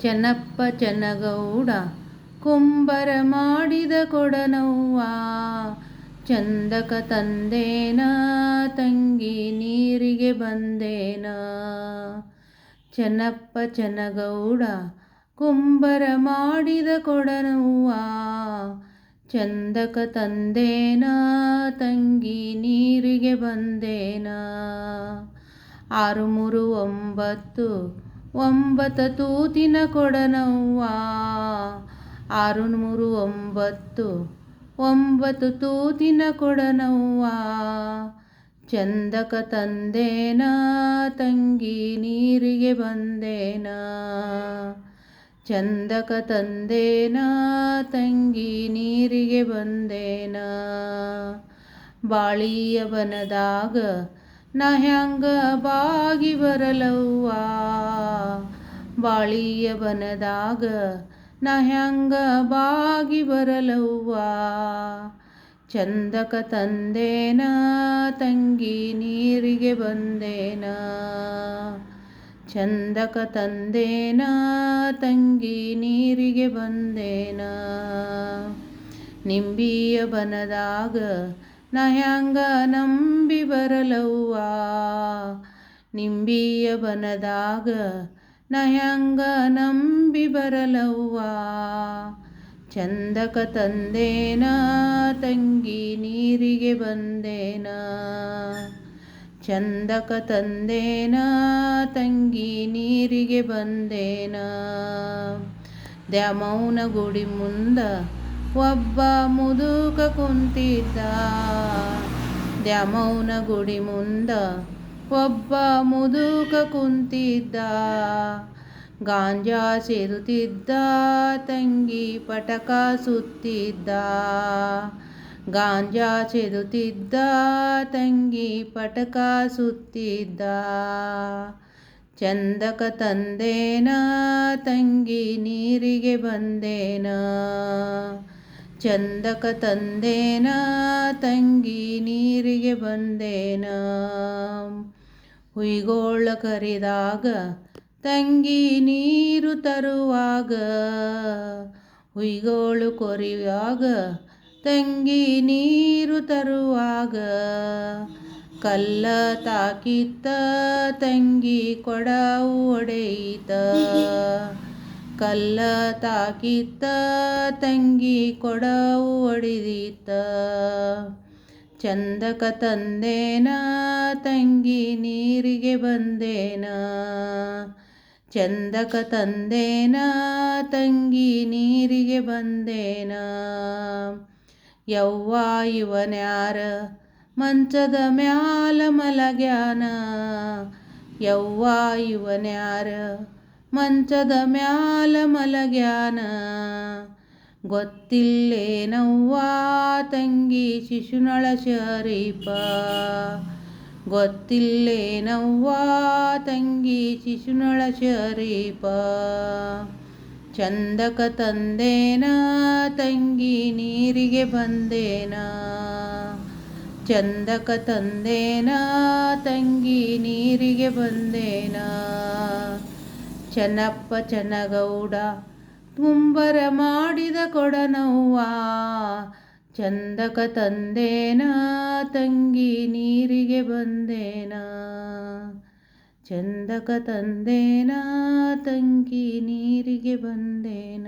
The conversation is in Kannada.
ಚೆನ್ನಪ್ಪ ಚೆನ್ನಗೌಡ ಕುಂಬರ ಮಾಡಿದ ಕೊಡನವ್ವ, ಚಂದಕ ತಂದೇನ ತಂಗಿ ನೀರಿಗೆ ಬಂದೇನ. ಚೆನ್ನಪ್ಪ ಚೆನ್ನಗೌಡ ಕುಂಬರ ಮಾಡಿದ ಕೊಡನವ್ವ, ಚಂದಕ ತಂದೇನ ತಂಗಿ ನೀರಿಗೆ ಬಂದೇನ. 639 9 ತೂತಿನ ಕೊಡನವ್ವ, 639 9 ತೂತಿನ ಕೊಡನವ್ವ, ಚಂದಕ ತಂದೇನ ತಂಗಿ ನೀರಿಗೆ ಬಂದೇನ. ಚಂದಕ ತಂದೇನ ತಂಗಿ ನೀರಿಗೆ ಬಂದೇನ. ಬಾಳಿಯ ಬನದಾಗ ನಾ ಹ್ಯಾಂಗ ಬಾಗಿ ಬರಲವ್ವ, ಬಾಳಿಯ ಬನದಾಗ ನಾ ಹ್ಯಾಂಗ ಬಾಗಿ ಬರಲವ್ವ, ಚಂದಕ ತಂದೇನ ತಂಗಿ ನೀರಿಗೆ ಬಂದೇನ. ಚಂದಕ ತಂದೇನ ತಂಗಿ ನೀರಿಗೆ ಬಂದೇನ. ನಿಂಬಿಯ ಬನದಾಗ ನಾ ಹ್ಯಾಂಗ ನಂಬಿ ಬರಲವ್ವ, ನಿಂಬಿಯ ಬನದಾಗ ನಾ ಹ್ಯಾಂಗ ನಂಬಿ ಬರಲವ್ವ, ಚಂದಕ ತಂದೇನ ತಂಗಿ ನೀರಿಗೆ ಬಂದೇನ. ಚಂದಕ ತಂದೇನ ತಂಗಿ ನೀರಿಗೆ ಬಂದೇನ. ದ್ಯಾಮವ್ವನ ಗುಡಿ ಮುಂದ ಒಬ್ಬ ಮುದುಕ ಕುಂತಿದ್ದ, ದ್ಯಾಮವ್ವನ ಗುಡಿ ಮುಂದ ಒಬ್ಬ ಮುದುಕ ಕುಂತಿದ್ದ, ಗಾಂಜಾ ಸೇದುತ್ತಿದ್ದ ತಂಗಿ ಪಟಕ ಸುತ್ತಿದ್ದ, ಗಾಂಜಾ ಸೇದುತ್ತಿದ್ದ ತಂಗಿ ಪಟಕ ಸುತ್ತಿದ್ದ, ಚಂದಕ ತಂದೇನ ತಂಗಿ ನೀರಿಗೆ ಬಂದೇನ. ಚಂದಕ ತಂದೇನ ತಂಗಿ ನೀರಿಗೆ ಬಂದೇನ. ಹುಯಿಗೋಳ ಕರಿದಾಗ ತಂಗಿ ನೀರು ತರುವಾಗ, ಹುಯಿಗೋಳು ಕೊರಿವಾಗ ತಂಗಿ ನೀರು ತರುವಾಗ, ಕಲ್ಲ ತಾಕಿತ್ತ ತಂಗಿ ಕೊಡ ಒಡೆಯಿತ, ಕಲ್ಲ ತಾಕಿತ್ತ ತಂಗಿ ಕೊಡ ಒಡೆದಿತ್ತ, ಚಂದಕ ತಂದೇನ ತಂಗಿ ನೀರಿಗೆ ಬಂದೇನ. ಚಂದಕ ತಂದೇನ ತಂಗಿ ನೀರಿಗೆ ಬಂದೇನ. ಯವ್ವ ಇವನ್ಯಾರ ಮಂಚದ ಮ್ಯಾಲ ಮಲಗ್ಯಾನ, ಯವ್ವ ಇವನ್ಯಾರ ಮಂಚದ ಮ್ಯಾಲ ಮಲಗ್ಯಾನ, ಗೊತ್ತಿಲ್ಲೇನವ್ವ ತಂಗಿ ಶಿಶುನಾಳ ಶರೀಫ, ಗೊತ್ತಿಲ್ಲೇನವ್ವ ತಂಗಿ ಶಿಶುನಾಳ ಶರೀಫ, ಚಂದಕ ತಂದೇನ ತಂಗಿ ನೀರಿಗೆ ಬಂದೇನ. ಚಂದಕ ತಂದೇನ ತಂಗಿ ನೀರಿಗೆ ಬಂದೇನ. ಚೆನ್ನಪ್ಪ ಚೆನ್ನಗೌಡ ಕುಂಬರ ಮಾಡಿದ ಕೊಡನವ್ವ, ಚಂದಕ ತಂದೇನ ತಂಗಿ ನೀರಿಗೆ ಬಂದೇನ. ಚಂದಕ ತಂದೇನ ತಂಗಿ ನೀರಿಗೆ ಬಂದೇನ.